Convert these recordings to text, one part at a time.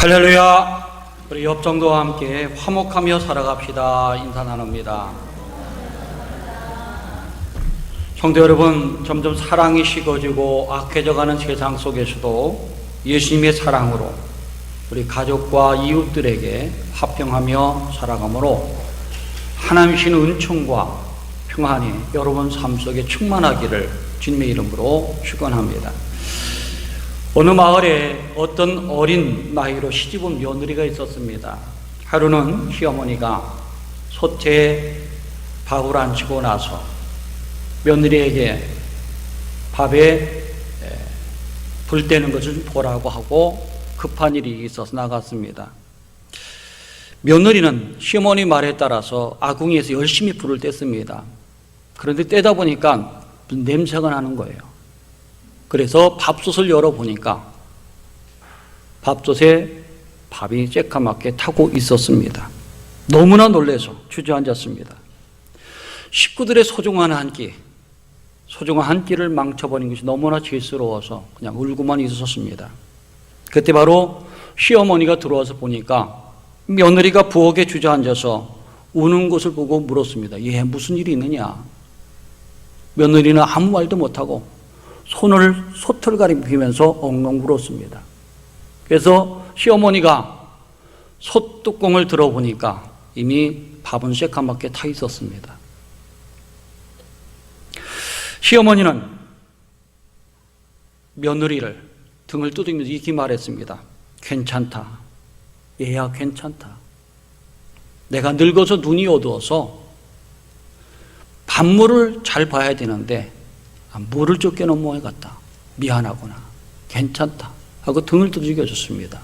할렐루야. 우리 옆정도와 함께 화목하며 살아갑시다 인사 나눕니다. 성도 여러분, 점점 사랑이 식어지고 악해져가는 세상 속에서도 예수님의 사랑으로 우리 가족과 이웃들에게 화평하며 살아가므로 하나님 주신 은총과 평안이 여러분 삶 속에 충만하기를 주님의 이름으로 축원합니다. 어느 마을에 어떤 어린 나이로 시집온 며느리가 있었습니다. 하루는 시어머니가 솥에 밥을 안치고 나서 며느리에게 밥에 불 떼는 것을 좀 보라고 하고 급한 일이 있어서 나갔습니다. 며느리는 시어머니 말에 따라서 아궁이에서 열심히 불을 뗐습니다. 그런데 떼다 보니까 무슨 냄새가 나는 거예요. 그래서 밥솥을 열어보니까 밥솥에 밥이 쬐까맣게 타고 있었습니다. 너무나 놀라서 주저앉았습니다. 식구들의 소중한 한 끼를 망쳐버린 것이 너무나 죄스러워서 그냥 울고만 있었습니다. 그때 바로 시어머니가 들어와서 보니까 며느리가 부엌에 주저앉아서 우는 것을 보고 물었습니다. 얘 무슨 일이 있느냐? 며느리는 아무 말도 못하고 손을 솥을 가리키면서 엉엉 울었습니다. 그래서 시어머니가 솥 뚜껑을 들어보니까 이미 밥은 새까맣게 타 있었습니다. 시어머니는 며느리를 등을 두드리면서 이렇게 말했습니다. 괜찮다. 얘야 괜찮다. 내가 늙어서 눈이 어두워서 밥물을 잘 봐야 되는데 물을 쫓겨 넘어갔다. 미안하구나. 괜찮다. 하고 등을 두들겨줬습니다.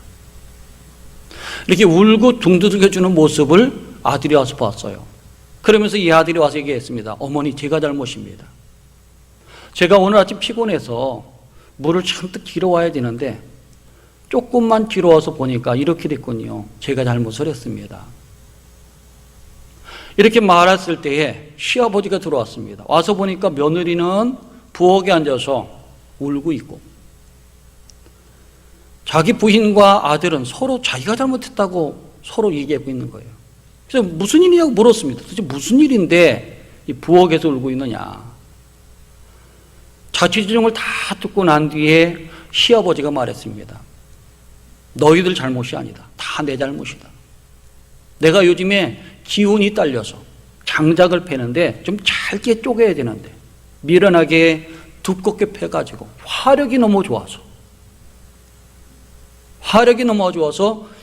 이렇게 울고 등 두들겨주는 모습을 아들이 와서 봤어요. 그러면서 이 아들이 와서 얘기했습니다. 어머니, 제가 잘못입니다. 제가 오늘 아침 피곤해서 물을 잔뜩 길어와야 되는데 조금만 길어와서 보니까 이렇게 됐군요. 제가 잘못을 했습니다. 이렇게 말했을 때에 시아버지가 들어왔습니다. 와서 보니까 며느리는 부엌에 앉아서 울고 있고 자기 부인과 아들은 서로 자기가 잘못했다고 서로 얘기하고 있는 거예요. 그래서 무슨 일이냐고 물었습니다. 도대체 무슨 일인데 이 부엌에서 울고 있느냐. 자취지종을 다 듣고 난 뒤에 시아버지가 말했습니다. 너희들 잘못이 아니다. 다 내 잘못이다. 내가 요즘에 기운이 딸려서 장작을 패는데 좀 잘게 쪼개야 되는데 미련하게 두껍게 패가지고 화력이 너무 좋아서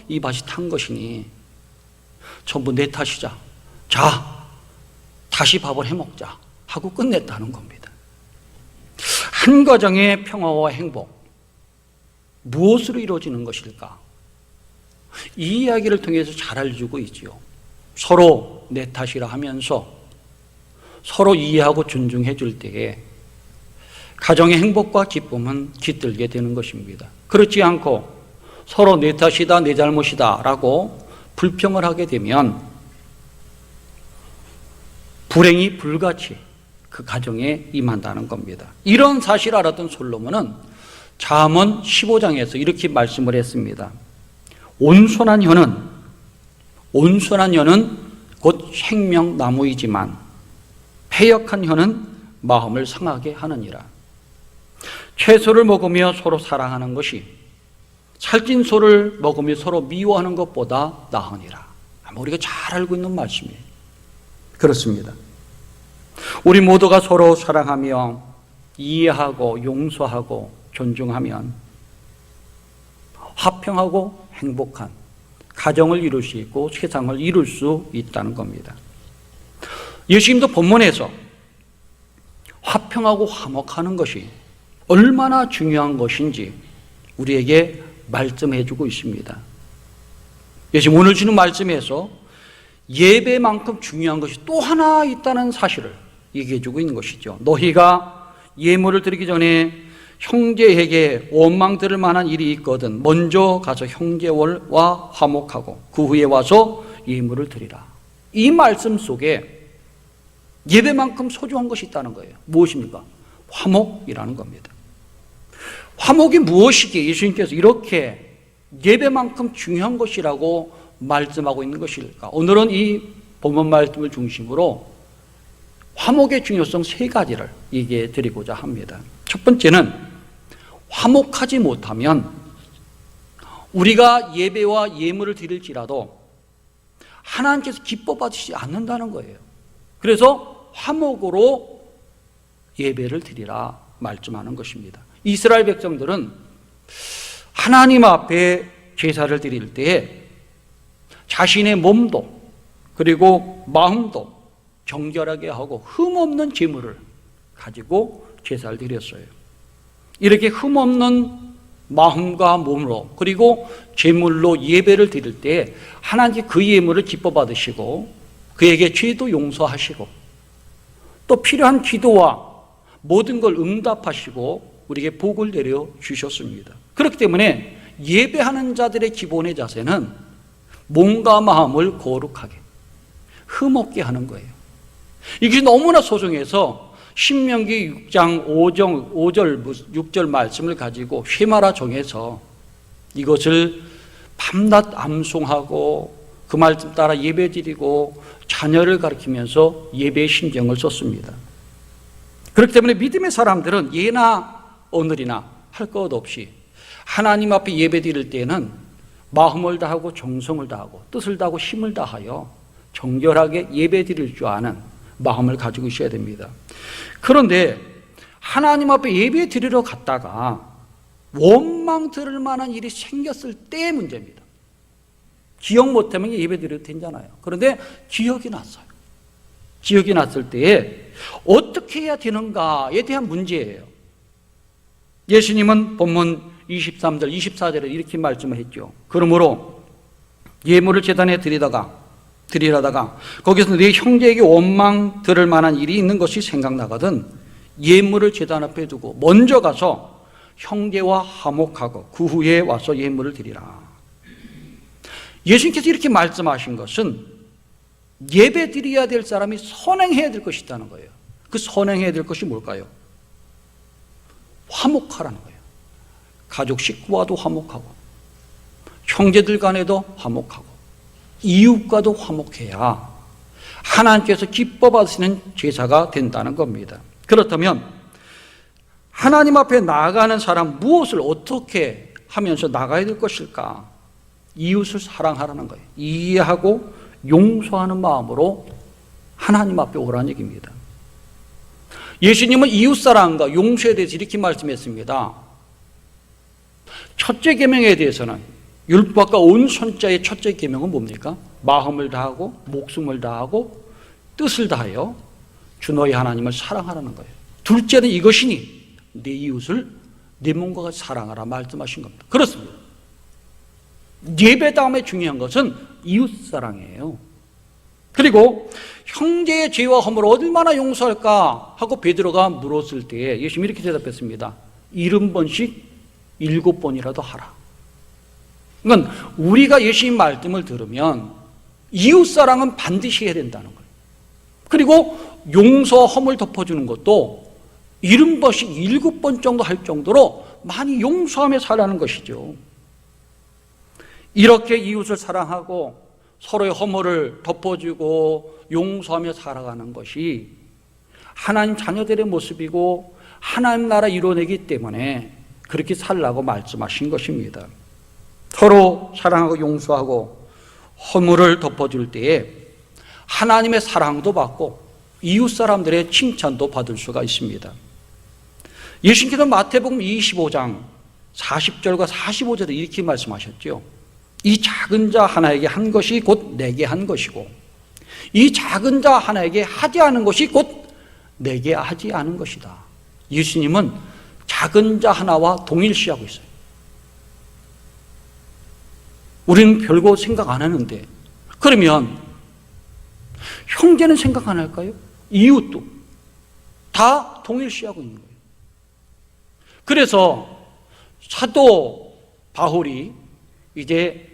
이 밭이 탄 것이니 전부 내 탓이자. 자, 다시 밥을 해먹자 하고 끝냈다는 겁니다. 한 가정의 평화와 행복, 무엇으로 이루어지는 것일까? 이 이야기를 통해서 잘 알려주고 있지요. 서로 내 탓이라 하면서 서로 이해하고 존중해 줄 때에 가정의 행복과 기쁨은 깃들게 되는 것입니다. 그렇지 않고 서로 내 탓이다, 내 잘못이다 라고 불평을 하게 되면 불행이 불같이 그 가정에 임한다는 겁니다. 이런 사실을 알았던 솔로몬은 잠언 15장에서 이렇게 말씀을 했습니다. 온순한 혀는 곧 생명나무이지만 패역한 혀는 마음을 상하게 하느니라. 채소를 먹으며 서로 사랑하는 것이 살찐 소를 먹으며 서로 미워하는 것보다 나으니라. 아마 우리가 잘 알고 있는 말씀이에요. 그렇습니다. 우리 모두가 서로 사랑하며 이해하고 용서하고 존중하면 화평하고 행복한 가정을 이룰 수 있고 세상을 이룰 수 있다는 겁니다. 예수님도 본문에서 화평하고 화목하는 것이 얼마나 중요한 것인지 우리에게 말씀해 주고 있습니다. 예수님 오늘 주는 말씀에서 예배만큼 중요한 것이 또 하나 있다는 사실을 얘기해 주고 있는 것이죠. 너희가 예물을 드리기 전에 형제에게 원망 들을 만한 일이 있거든 먼저 가서 형제와 화목하고 그 후에 와서 예물을 드리라. 이 말씀 속에 예배만큼 소중한 것이 있다는 거예요. 무엇입니까? 화목이라는 겁니다. 화목이 무엇이기에 예수님께서 이렇게 예배만큼 중요한 것이라고 말씀하고 있는 것일까? 오늘은 이 본문 말씀을 중심으로 화목의 중요성 세 가지를 얘기해 드리고자 합니다. 첫 번째는 화목하지 못하면 우리가 예배와 예물을 드릴지라도 하나님께서 기뻐 받으시지 않는다는 거예요. 그래서 화목으로 예배를 드리라 말씀하는 것입니다. 이스라엘 백성들은 하나님 앞에 제사를 드릴 때에 자신의 몸도 그리고 마음도 정결하게 하고 흠없는 제물을 가지고 제사를 드렸어요. 이렇게 흠없는 마음과 몸으로 그리고 제물로 예배를 드릴 때 하나님께 그 예물을 기뻐 받으시고 그에게 죄도 용서하시고 또 필요한 기도와 모든 걸 응답하시고 우리에게 복을 내려 주셨습니다. 그렇기 때문에 예배하는 자들의 기본의 자세는 몸과 마음을 거룩하게 흠없게 하는 거예요. 이것이 너무나 소중해서 신명기 6장 6절 말씀을 가지고 쉐마라 정해서 이것을 밤낮 암송하고 그 말씀 따라 예배드리고 자녀를 가르치면서 예배의 심정을 썼습니다. 그렇기 때문에 믿음의 사람들은 예나 오늘이나 할 것 없이 하나님 앞에 예배드릴 때는 마음을 다하고 정성을 다하고 뜻을 다하고 힘을 다하여 정결하게 예배드릴 줄 아는 마음을 가지고 있어야 됩니다. 그런데 하나님 앞에 예배 드리러 갔다가 원망 들을 만한 일이 생겼을 때의 문제입니다. 기억 못하면 예배 드려도 되잖아요. 그런데 기억이 났어요. 기억이 났을 때에 어떻게 해야 되는가에 대한 문제예요. 예수님은 본문 23절, 24절에 이렇게 말씀을 했죠. 그러므로 예물을 제단에 드리다가 거기서 네 형제에게 원망 들을 만한 일이 있는 것이 생각나거든 예물을 제단 앞에 두고 먼저 가서 형제와 화목하고 그 후에 와서 예물을 드리라. 예수님께서 이렇게 말씀하신 것은 예배 드려야 될 사람이 선행해야 될 것이 있다는 거예요. 그 선행해야 될 것이 뭘까요? 화목하라는 거예요. 가족 식구와도 화목하고 형제들 간에도 화목하고 이웃과도 화목해야 하나님께서 기뻐 받으시는 제사가 된다는 겁니다. 그렇다면 하나님 앞에 나아가는 사람 무엇을 어떻게 하면서 나가야 될 것일까? 이웃을 사랑하라는 거예요. 이해하고 용서하는 마음으로 하나님 앞에 오라는 얘기입니다. 예수님은 이웃사랑과 용서에 대해서 이렇게 말씀했습니다. 첫째 계명에 대해서는 율법과 온 손자의 첫째 계명은 뭡니까? 마음을 다하고 목숨을 다하고 뜻을 다하여 주 너희 하나님을 사랑하라는 거예요. 둘째는 이것이니 네 이웃을 네 몸과 같이 사랑하라 말씀하신 겁니다. 그렇습니다. 예배 다음에 중요한 것은 이웃사랑이에요. 그리고 형제의 죄와 허물을 얼마나 용서할까 하고 베드로가 물었을 때에 예수님이 이렇게 대답했습니다. 70번씩 7번이라도 하라. 그러니까 우리가 예수님 말씀을 들으면 이웃사랑은 반드시 해야 된다는 거예요. 그리고 용서 허물 덮어주는 것도 70번씩 7번 정도 할 정도로 많이 용서하며 살라는 것이죠. 이렇게 이웃을 사랑하고 서로의 허물을 덮어주고 용서하며 살아가는 것이 하나님 자녀들의 모습이고 하나님 나라 이뤄내기 때문에 그렇게 살라고 말씀하신 것입니다. 서로 사랑하고 용서하고 허물을 덮어줄 때에 하나님의 사랑도 받고 이웃 사람들의 칭찬도 받을 수가 있습니다. 예수님께서 마태복음 25장 40절과 45절에 이렇게 말씀하셨죠. 이 작은 자 하나에게 한 것이 곧 내게 한 것이고 이 작은 자 하나에게 하지 않은 것이 곧 내게 하지 않은 것이다. 예수님은 작은 자 하나와 동일시하고 있어요. 우리는 별거 생각 안 하는데 그러면 형제는 생각 안 할까요? 이웃도 다 동일시하고 있는 거예요. 그래서 사도 바울이 이제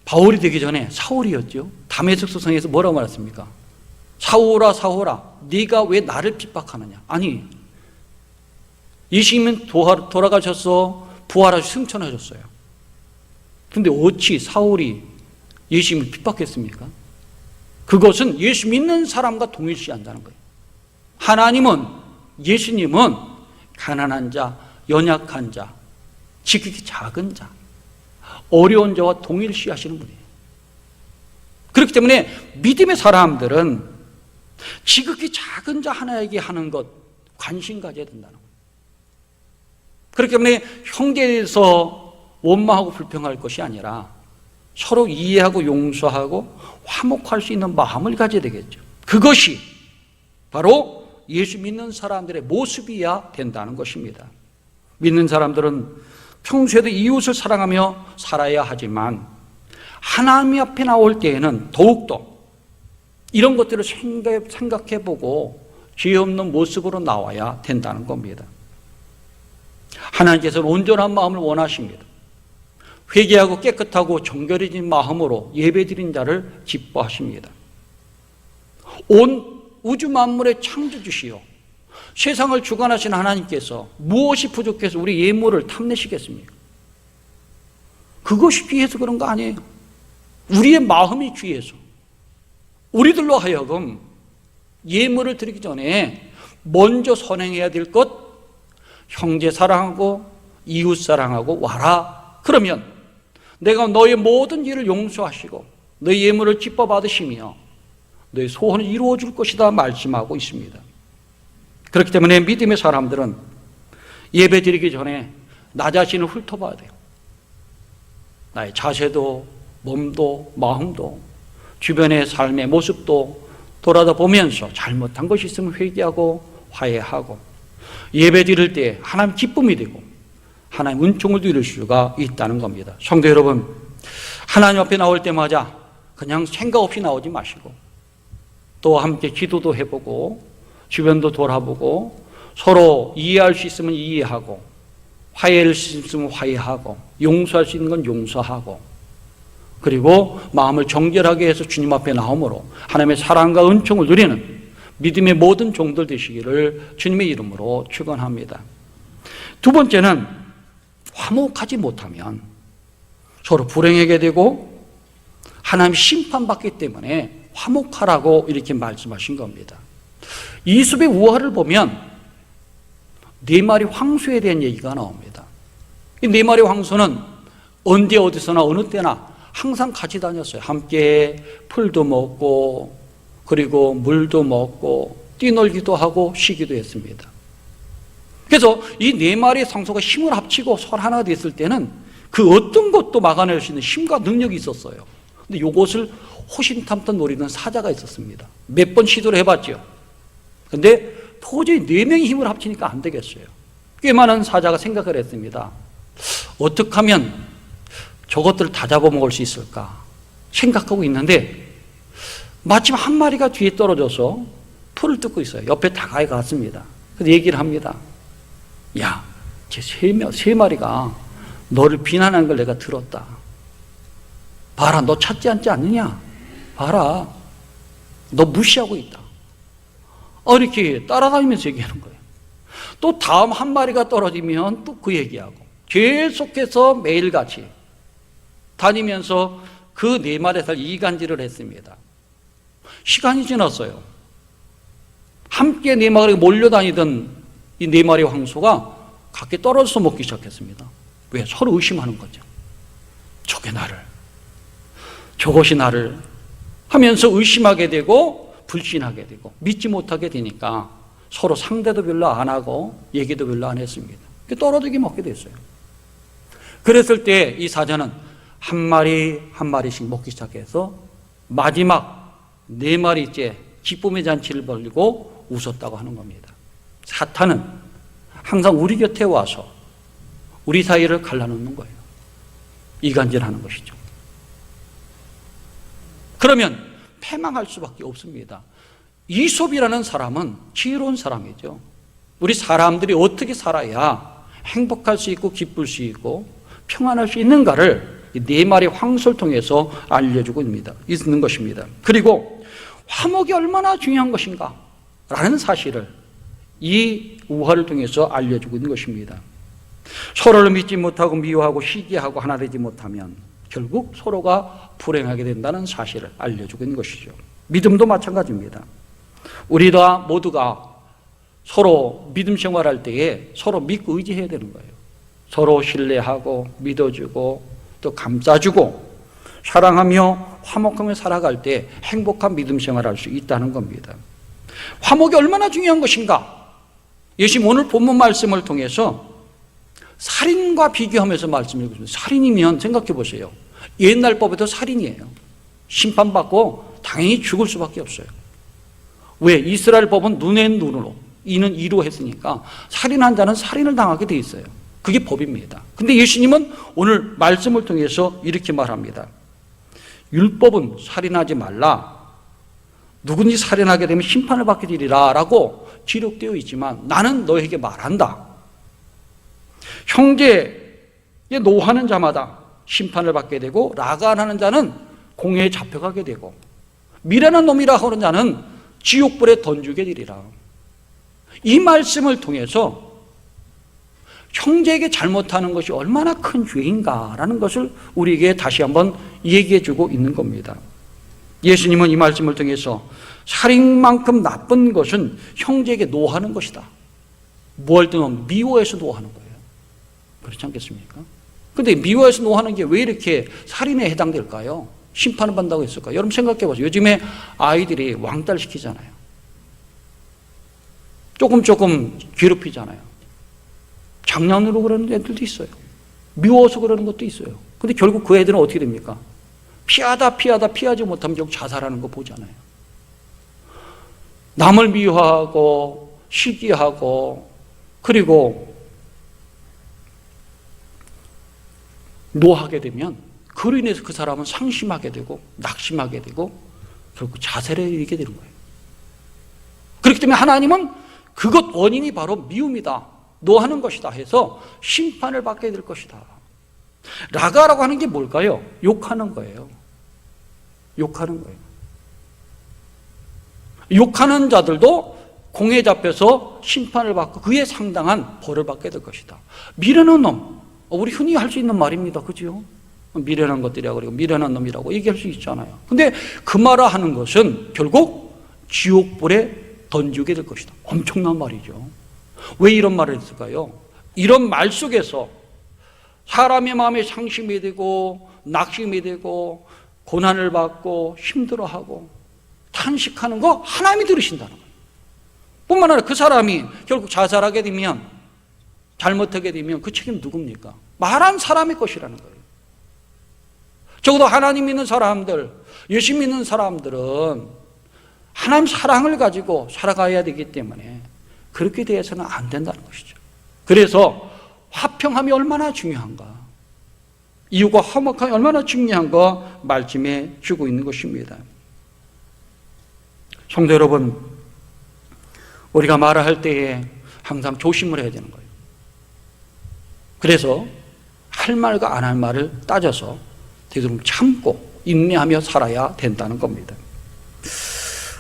바울이 되기 전에 사울이었죠. 다메섹소성에서 뭐라고 말했습니까? 사울아 사울아 네가 왜 나를 핍박하느냐. 아니 예수님은 돌아가셔서 부활하셔 승천하셨어요. 근데 어찌 사울이 예수님을 핍박했습니까? 그것은 예수 믿는 사람과 동일시한다는 거예요. 하나님은, 예수님은 가난한 자, 연약한 자, 지극히 작은 자, 어려운 자와 동일시하시는 분이에요. 그렇기 때문에 믿음의 사람들은 지극히 작은 자 하나에게 하는 것 관심 가져야 된다는 거예요. 그렇기 때문에 형제에 대해서 원망하고 불평할 것이 아니라 서로 이해하고 용서하고 화목할 수 있는 마음을 가져야 되겠죠. 그것이 바로 예수 믿는 사람들의 모습이어야 된다는 것입니다. 믿는 사람들은 평소에도 이웃을 사랑하며 살아야 하지만 하나님 앞에 나올 때에는 더욱더 이런 것들을 생각해보고 죄 없는 모습으로 나와야 된다는 겁니다. 하나님께서는 온전한 마음을 원하십니다. 회개하고 깨끗하고 정결해진 마음으로 예배드린 자를 기뻐하십니다. 온 우주 만물의 창조주시오 세상을 주관하신 하나님께서 무엇이 부족해서 우리 예물을 탐내시겠습니까? 그것이 귀해서 그런 거 아니에요. 우리의 마음이 귀해서 우리들로 하여금 예물을 드리기 전에 먼저 선행해야 될 것, 형제 사랑하고 이웃 사랑하고 와라. 그러면 내가 너의 모든 일을 용서하시고 너의 예물을 기뻐 받으시며 너의 소원을 이루어 줄 것이다 말씀하고 있습니다. 그렇기 때문에 믿음의 사람들은 예배 드리기 전에 나 자신을 훑어봐야 돼요. 나의 자세도 몸도 마음도 주변의 삶의 모습도 돌아다 보면서 잘못한 것이 있으면 회개하고 화해하고 예배 드릴 때 하나님 기쁨이 되고 하나님 은총을 누릴 수가 있다는 겁니다. 성도 여러분, 하나님 앞에 나올 때마다 그냥 생각 없이 나오지 마시고 또 함께 기도도 해보고 주변도 돌아보고 서로 이해할 수 있으면 이해하고 화해할 수 있으면 화해하고 용서할 수 있는 건 용서하고 그리고 마음을 정결하게 해서 주님 앞에 나옴으로 하나님의 사랑과 은총을 누리는 믿음의 모든 종들 되시기를 주님의 이름으로 축원합니다. 두 번째는 화목하지 못하면 서로 불행하게 되고 하나님 심판받기 때문에 화목하라고 이렇게 말씀하신 겁니다. 이솝의 우화를 보면 네 마리 황소에 대한 얘기가 나옵니다. 이 네 마리 황소는 언제 어디서나 어느 때나 항상 같이 다녔어요. 함께 풀도 먹고 그리고 물도 먹고 뛰놀기도 하고 쉬기도 했습니다. 그래서 이 네 마리의 상소가 힘을 합치고 설 하나 됐을 때는 그 어떤 것도 막아낼 수 있는 힘과 능력이 있었어요. 근데 이것을 호신탐탐 노리는 사자가 있었습니다. 몇 번 시도를 해봤죠. 근데 도저히 네 명이 힘을 합치니까 안 되겠어요. 꽤 많은 사자가 생각을 했습니다. 어떻게 하면 저것들을 다 잡아먹을 수 있을까 생각하고 있는데 마침 한 마리가 뒤에 떨어져서 풀을 뜯고 있어요. 옆에 다가에 갔습니다. 그래서 얘기를 합니다. 야, 쟤 세 마리가 너를 비난하는 걸 내가 들었다. 봐라, 너 찾지 않느냐? 봐라, 너 무시하고 있다. 이렇게 따라다니면서 얘기하는 거예요. 또 다음 한 마리가 떨어지면 또 그 얘기하고 계속해서 매일같이 다니면서 그 네 마리에서 이간질을 했습니다. 시간이 지났어요. 함께 네 마리가 몰려다니던 이 네 마리 황소가 각기 떨어져서 먹기 시작했습니다. 왜? 서로 의심하는 거죠. 저게 나를, 저것이 나를 하면서 의심하게 되고 불신하게 되고 믿지 못하게 되니까 서로 상대도 별로 안 하고 얘기도 별로 안 했습니다. 떨어지게 먹게 됐어요. 그랬을 때 이 사자는 한 마리 한 마리씩 먹기 시작해서 마지막 네 마리째 기쁨의 잔치를 벌이고 웃었다고 하는 겁니다. 사탄은 항상 우리 곁에 와서 우리 사이를 갈라놓는 거예요. 이간질하는 것이죠. 그러면 패망할 수밖에 없습니다. 이솝이라는 사람은 지혜로운 사람이죠. 우리 사람들이 어떻게 살아야 행복할 수 있고 기쁠 수 있고 평안할 수 있는가를 이 네 마리 황소를 통해서 알려주고 있는 것입니다. 그리고 화목이 얼마나 중요한 것인가 라는 사실을 이 우화를 통해서 알려주고 있는 것입니다. 서로를 믿지 못하고 미워하고 시기하고 하나 되지 못하면 결국 서로가 불행하게 된다는 사실을 알려주고 있는 것이죠. 믿음도 마찬가지입니다. 우리 모두가 서로 믿음 생활할 때에 서로 믿고 의지해야 되는 거예요. 서로 신뢰하고 믿어주고 또 감싸주고 사랑하며 화목하며 살아갈 때 행복한 믿음 생활을 할 수 있다는 겁니다. 화목이 얼마나 중요한 것인가? 예수님 오늘 본문 말씀을 통해서 살인과 비교하면서 말씀을 해주십니다. 살인이면 생각해 보세요. 옛날 법에도 살인이에요. 심판받고 당연히 죽을 수밖에 없어요. 왜? 이스라엘 법은 눈의 눈으로 이는 이로 했으니까 살인한 자는 살인을 당하게 돼 있어요. 그게 법입니다. 근데 예수님은 오늘 말씀을 통해서 이렇게 말합니다. 율법은 살인하지 말라. 누군지 살인하게 되면 심판을 받게 되리라 라고 기록되어 있지만 나는 너에게 말한다. 형제에 노하는 자마다 심판을 받게 되고 라간하는 자는 공회에 잡혀가게 되고 미련한 놈이라 하는 자는 지옥불에 던지게 되리라. 이 말씀을 통해서 형제에게 잘못하는 것이 얼마나 큰 죄인가라는 것을 우리에게 다시 한번 얘기해 주고 있는 겁니다. 예수님은 이 말씀을 통해서 살인만큼 나쁜 것은 형제에게 노하는 것이다. 뭐 할 때는 미워해서 노하는 거예요. 그렇지 않겠습니까? 근데 미워해서 노하는 게 왜 이렇게 살인에 해당될까요? 심판을 받는다고 했을까요? 여러분 생각해 보세요. 요즘에 아이들이 왕따를 시키잖아요. 조금 괴롭히잖아요. 장난으로 그러는 애들도 있어요. 미워서 그러는 것도 있어요. 근데 결국 그 애들은 어떻게 됩니까? 피하지 못하면 결국 자살하는 거 보잖아요. 남을 미워하고 시기하고 그리고 노하게 되면 그로 인해서 그 사람은 상심하게 되고 낙심하게 되고 결국 자살에 이르게 되는 거예요. 그렇기 때문에 하나님은 그것 원인이 바로 미움이다, 노하는 것이다 해서 심판을 받게 될 것이다. 라가라고 하는 게 뭘까요? 욕하는 거예요. 욕하는 거예요. 욕하는 자들도 공에 잡혀서 심판을 받고 그에 상당한 벌을 받게 될 것이다. 미련한 놈, 우리 흔히 할 수 있는 말입니다. 그죠? 미련한 것들이라고 그리고 미련한 놈이라고 얘기할 수 있잖아요. 근데 그 말을 하는 것은 결국 지옥불에 던지게 될 것이다. 엄청난 말이죠. 왜 이런 말을 했을까요? 이런 말 속에서 사람의 마음에 상심이 되고 낙심이 되고 고난을 받고 힘들어하고 탄식하는 거 하나님이 들으신다는 거예요. 뿐만 아니라 그 사람이 결국 자살하게 되면 잘못하게 되면 그 책임 누굽니까? 말한 사람의 것이라는 거예요. 적어도 하나님 믿는 사람들, 예수 믿는 사람들은 하나님 사랑을 가지고 살아가야 되기 때문에 그렇게 대해서는 안 된다는 것이죠. 그래서 화평함이 얼마나 중요한가, 이유가 화목함이 얼마나 중요한가 말씀해 주고 있는 것입니다. 성도 여러분, 우리가 말을 할 때에 항상 조심을 해야 되는 거예요. 그래서 할 말과 안 할 말을 따져서 되도록 참고 인내하며 살아야 된다는 겁니다.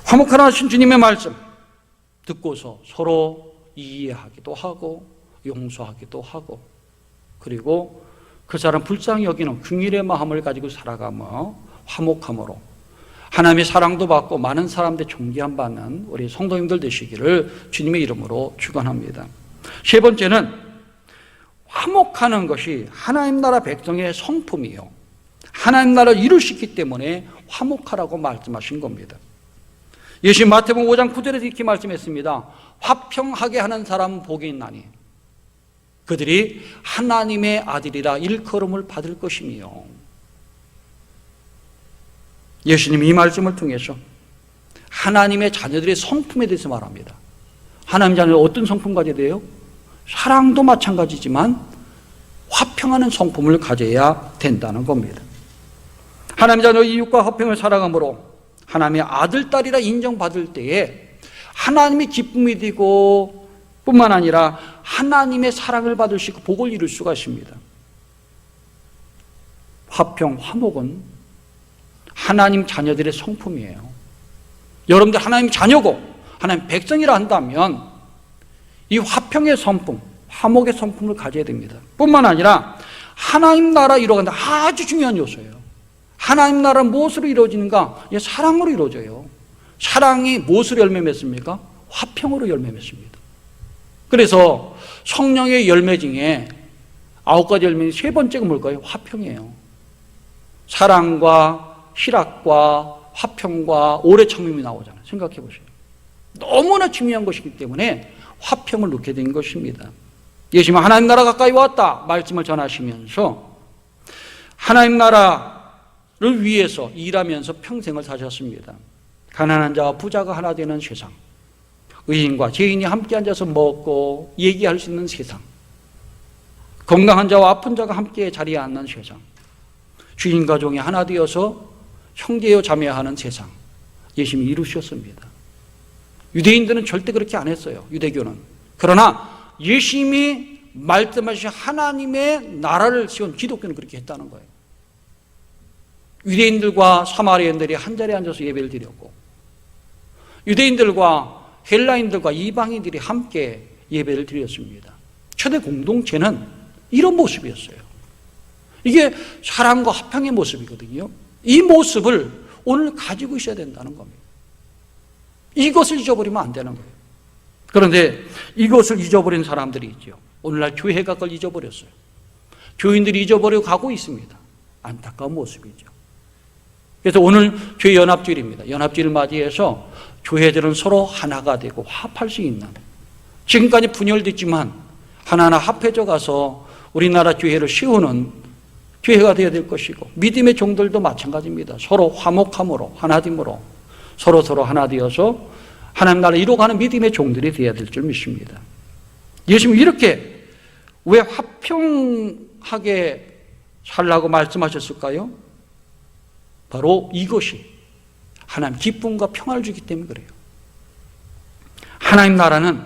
화목하신 주님의 말씀 듣고서 서로 이해하기도 하고 용서하기도 하고 그리고 그 사람 불쌍히 여기는 긍휼의 마음을 가지고 살아가며 화목함으로 하나님의 사랑도 받고 많은 사람들 존귀함 받는 우리 성도님들 되시기를 주님의 이름으로 축원합니다. 세 번째는 화목하는 것이 하나님 나라 백성의 성품이요, 하나님 나라를 이룰 수 있기 때문에 화목하라고 말씀하신 겁니다. 예수님 마태복음 5장 9절에서 이렇게 말씀했습니다. 화평하게 하는 사람은 복이 있나니 그들이 하나님의 아들이라 일컬음을 받을 것이며. 예수님이 이 말씀을 통해서 하나님의 자녀들의 성품에 대해서 말합니다. 하나님 자녀들 어떤 성품 가져야 돼요? 사랑도 마찬가지지만 화평하는 성품을 가져야 된다는 겁니다. 하나님 자녀 이웃과 화평을 살아감으로 하나님의 아들, 딸이라 인정받을 때에 하나님이 기쁨이 되고 뿐만 아니라 하나님의 사랑을 받을 수 있고 복을 이룰 수가 있습니다. 화평, 화목은 하나님 자녀들의 성품이에요. 여러분들 하나님 자녀고 하나님 백성이라 한다면 이 화평의 성품, 화목의 성품을 가져야 됩니다. 뿐만 아니라 하나님 나라 이루어간다. 아주 중요한 요소예요. 하나님 나라는 무엇으로 이루어지는가? 사랑으로 이루어져요. 사랑이 무엇으로 열매 맺습니까? 화평으로 열매 맺습니다. 그래서 성령의 열매 중에 9가지 열매 세 번째가 뭘까요? 화평이에요. 사랑과 희락과 화평과 오래 참음이 나오잖아요. 생각해 보세요. 너무나 중요한 것이기 때문에 화평을 놓게 된 것입니다. 예수님은 하나님 나라 가까이 왔다 말씀을 전하시면서 하나님 나라를 위해서 일하면서 평생을 사셨습니다. 가난한 자와 부자가 하나 되는 세상, 의인과 죄인이 함께 앉아서 먹고 얘기할 수 있는 세상, 건강한 자와 아픈 자가 함께 자리에 앉는 세상, 주인과 종이 하나 되어서 형제여 자매하는 세상, 예수님이 이루셨습니다. 유대인들은 절대 그렇게 안 했어요. 유대교는. 그러나 예수님이 말씀하신 하나님의 나라를 세운 기독교는 그렇게 했다는 거예요. 유대인들과 사마리아인들이 한 자리에 앉아서 예배를 드렸고, 유대인들과 헬라인들과 이방인들이 함께 예배를 드렸습니다. 초대 공동체는 이런 모습이었어요. 이게 사랑과 화평의 모습이거든요. 이 모습을 오늘 가지고 있어야 된다는 겁니다. 이것을 잊어버리면 안 되는 거예요. 그런데 이것을 잊어버린 사람들이 있죠. 오늘날 교회가 그걸 잊어버렸어요. 교인들이 잊어버리고 가고 있습니다. 안타까운 모습이죠. 그래서 오늘 교회 연합주일입니다. 연합주일을 맞이해서 교회들은 서로 하나가 되고 화합할 수 있는, 지금까지 분열됐지만 하나하나 합해져 가서 우리나라 교회를 세우는 교회가 되어야 될 것이고, 믿음의 종들도 마찬가지입니다. 서로 화목함으로, 하나됨으로 서로 하나 되어서 하나님 나라를 이루어가는 믿음의 종들이 되어야 될 줄 믿습니다. 예수님은 이렇게 왜 화평하게 살라고 말씀하셨을까요? 바로 이것이 하나님 기쁨과 평화를 주기 때문에 그래요. 하나님 나라는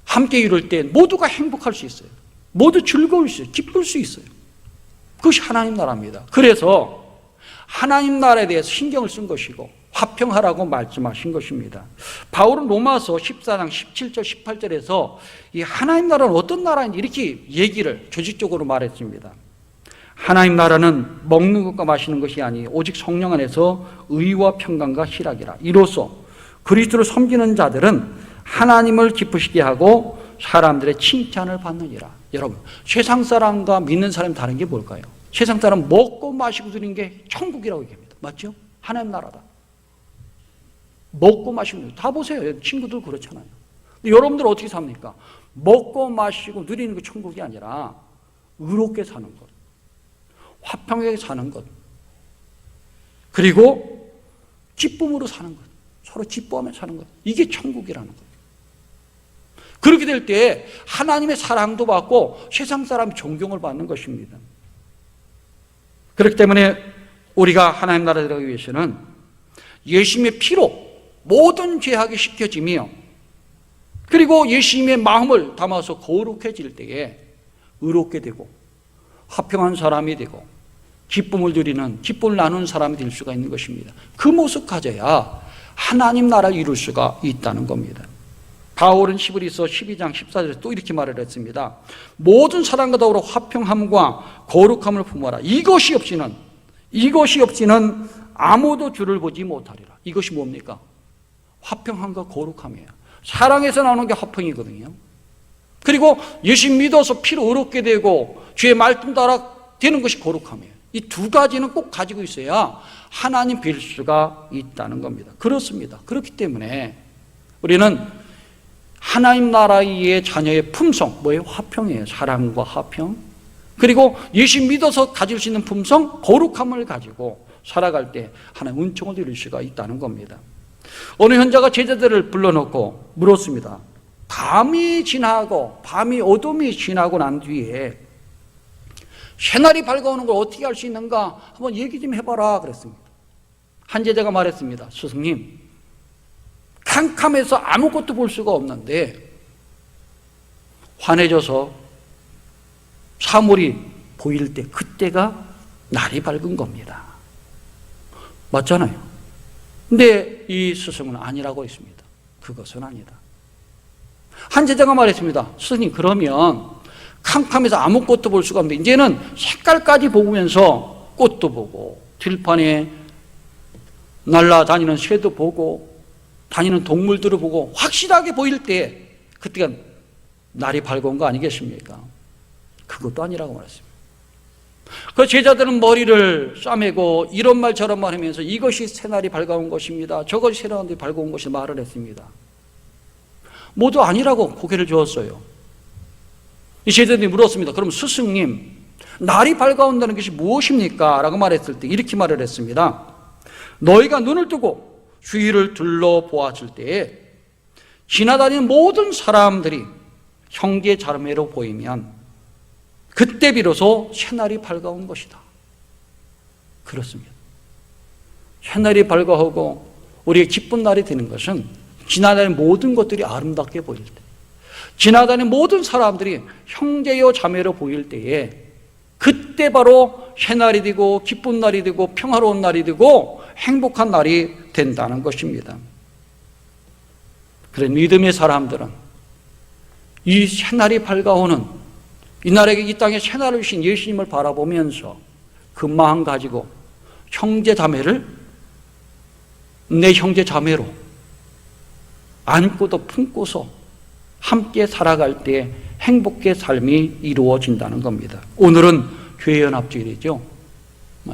함께 이룰 때 모두가 행복할 수 있어요. 모두 즐거울 수 있어요. 기쁠 수 있어요. 그것이 하나님 나라입니다. 그래서 하나님 나라에 대해서 신경을 쓴 것이고 화평하라고 말씀하신 것입니다. 바울은 로마서 14장 17절 18절에서 이 하나님 나라는 어떤 나라인지 이렇게 얘기를 조직적으로 말했습니다. 하나님 나라는 먹는 것과 마시는 것이 아니 오직 성령 안에서 의와 평강과 희락이라. 이로써 그리스도를 섬기는 자들은 하나님을 기쁘시게 하고 사람들의 칭찬을 받느니라. 여러분, 세상 사람과 믿는 사람이 다른 게 뭘까요? 세상 사람 먹고 마시고 드리는 게 천국이라고 얘기합니다. 맞죠? 하나님 나라다. 먹고 마시고 다 보세요. 친구들 그렇잖아요. 근데 여러분들 어떻게 삽니까? 먹고 마시고 누리는 게 천국이 아니라 의롭게 사는 것, 화평하게 사는 것, 그리고 기쁨으로 사는 것, 서로 기뻐하며 사는 것, 이게 천국이라는 것. 그렇게 될 때 하나님의 사랑도 받고 세상 사람이 존경을 받는 것입니다. 그렇기 때문에 우리가 하나님 나라에 들어가기 위해서는 예수님의 피로 모든 죄악이 씻겨지며, 그리고 예수님의 마음을 담아서 거룩해질 때에 의롭게 되고 화평한 사람이 되고 기쁨을 누리는, 기쁨을 나누는 사람이 될 수가 있는 것입니다. 그 모습 가져야 하나님 나라를 이룰 수가 있다는 겁니다. 바울은 히브리서 12장 14절에 또 이렇게 말을 했습니다. 모든 사람과 더불어 화평함과 거룩함을 품어라. 이것이 없이는 아무도 주를 보지 못하리라. 이것이 뭡니까? 화평함과 거룩함이에요. 사랑에서 나오는 게 화평이거든요. 그리고 예수 믿어서 피로 의롭게 되고 주의 말씀 따라 되는 것이 거룩함이에요. 이 두 가지는 꼭 가지고 있어야 하나님 뵐 수가 있다는 겁니다. 그렇습니다. 그렇기 때문에 우리는 하나님 나라의 자녀의 품성, 뭐예요? 화평이에요. 사랑과 화평. 그리고 예수 믿어서 가질 수 있는 품성, 거룩함을 가지고 살아갈 때 하나님 은총을 누릴 수가 있다는 겁니다. 어느 현자가 제자들을 불러놓고 물었습니다. 밤이 어둠이 지나고 난 뒤에 새날이 밝아오는 걸 어떻게 알 수 있는가? 한번 얘기 좀 해봐라 그랬습니다. 한 제자가 말했습니다. 스승님, 캄캄해서 아무것도 볼 수가 없는데 환해져서 사물이 보일 때, 그때가 날이 밝은 겁니다. 맞잖아요. 근데 이 스승은 아니라고 했습니다. 그것은 아니다. 한 제자가 말했습니다. 스님, 그러면 캄캄해서 아무것도 볼 수가 없는데 이제는 색깔까지 보면서 꽃도 보고 들판에 날아다니는 새도 보고 다니는 동물들을 보고 확실하게 보일 때 그때가 날이 밝은 거 아니겠습니까? 그것도 아니라고 말했습니다. 그 제자들은 머리를 싸매고 이런 말 저런 말 하면서 이것이 새날이 밝아온 것입니다, 저것이 새날이 밝아온 것이 말을 했습니다. 모두 아니라고 고개를 저었어요. 이 제자들이 물었습니다. 그럼 스승님, 날이 밝아온다는 것이 무엇입니까? 라고 말했을 때 이렇게 말을 했습니다. 너희가 눈을 뜨고 주위를 둘러보았을 때에 지나다니는 모든 사람들이 형제 자매로 보이면 그때 비로소 새날이 밝아온 것이다. 그렇습니다. 새날이 밝아오고 우리의 기쁜 날이 되는 것은 지나다니는 모든 것들이 아름답게 보일 때, 지나다니는 모든 사람들이 형제요 자매로 보일 때에 그때 바로 새날이 되고 기쁜 날이 되고 평화로운 날이 되고 행복한 날이 된다는 것입니다. 그래, 믿음의 사람들은 이 새날이 밝아오는 이날에게 이 땅에 새날을 주신 예수님을 바라보면서 그 마음 가지고 형제 자매를 내 형제 자매로 안고도 품고서 함께 살아갈 때 행복의 삶이 이루어진다는 겁니다. 오늘은 교회연합주일이죠.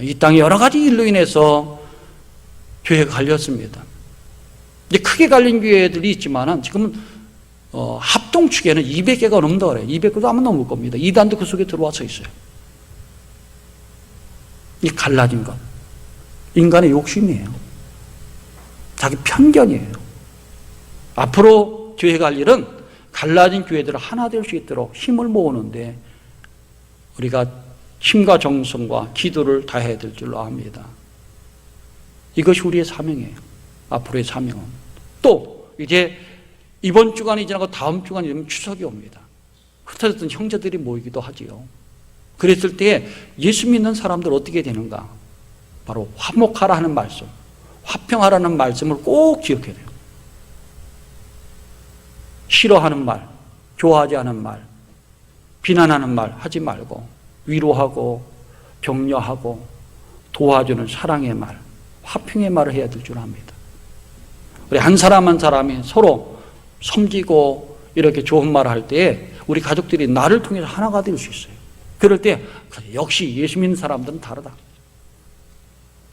이 땅에 여러 가지 일로 인해서 교회가 갈렸습니다. 이제 크게 갈린 교회들이 있지만은 지금은 합동축에는 200개가 넘는다 그래요. 200개도 아마 넘을 겁니다. 이단도 그 속에 들어와서 있어요. 이 갈라진 것, 인간의 욕심이에요. 자기 편견이에요. 앞으로 교회가 할 일은 갈라진 교회들을 하나 될 수 있도록 힘을 모으는데 우리가 힘과 정성과 기도를 다해야 될 줄로 압니다. 이것이 우리의 사명이에요. 앞으로의 사명은. 또 이제 이번 주간이 지나고 다음 주간이 되면 추석이 옵니다. 흩어졌던 형제들이 모이기도 하지요. 그랬을 때 예수 믿는 사람들 어떻게 되는가? 바로 화목하라 하는 말씀, 화평하라는 말씀을 꼭 기억해야 돼요. 싫어하는 말, 좋아하지 않은 말, 비난하는 말 하지 말고 위로하고 격려하고 도와주는 사랑의 말, 화평의 말을 해야 될 줄 압니다. 우리 한 사람 한 사람이 서로 섬기고 이렇게 좋은 말을 할 때 우리 가족들이 나를 통해서 하나가 될 수 있어요. 그럴 때 역시 예수 믿는 사람들은 다르다.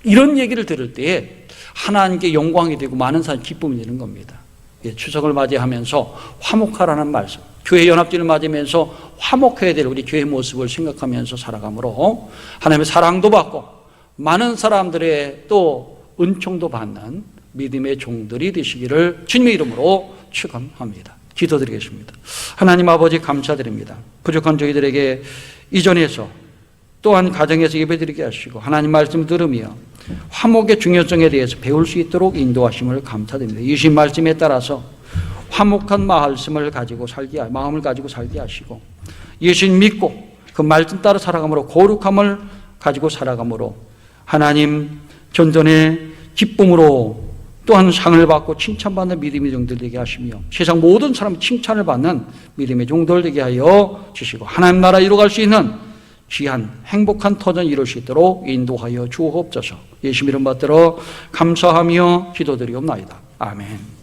이런 얘기를 들을 때 하나님께 영광이 되고 많은 사람이 기쁨이 되는 겁니다. 추석을 맞이하면서 화목하라는 말씀, 교회 연합주를 맞으면서 화목해야 될 우리 교회 모습을 생각하면서 살아가므로 하나님의 사랑도 받고 많은 사람들의 또 은총도 받는 믿음의 종들이 되시기를 주님의 이름으로 축원합니다. 기도드리겠습니다. 하나님 아버지 감사드립니다. 부족한 저희들에게 이전에서 또한 가정에서 예배드리게 하시고 하나님 말씀 들으며 화목의 중요성에 대해서 배울 수 있도록 인도하심을 감사드립니다. 이 말씀에 따라서 화목한 마음을 가지고 살게 하시고 예수님 믿고 그 말씀 따라 살아감으로 거룩함을 가지고 살아감으로 하나님 전전의 기쁨으로 또한 상을 받고 칭찬받는 믿음의 종들 되게 하시며 세상 모든 사람 칭찬을 받는 믿음의 종들 되게 하여 주시고 하나님 나라 이루어갈 수 있는 귀한 행복한 터전 이룰 수 있도록 인도하여 주옵소서. 예수 이름 받들어 감사하며 기도드리옵나이다. 아멘.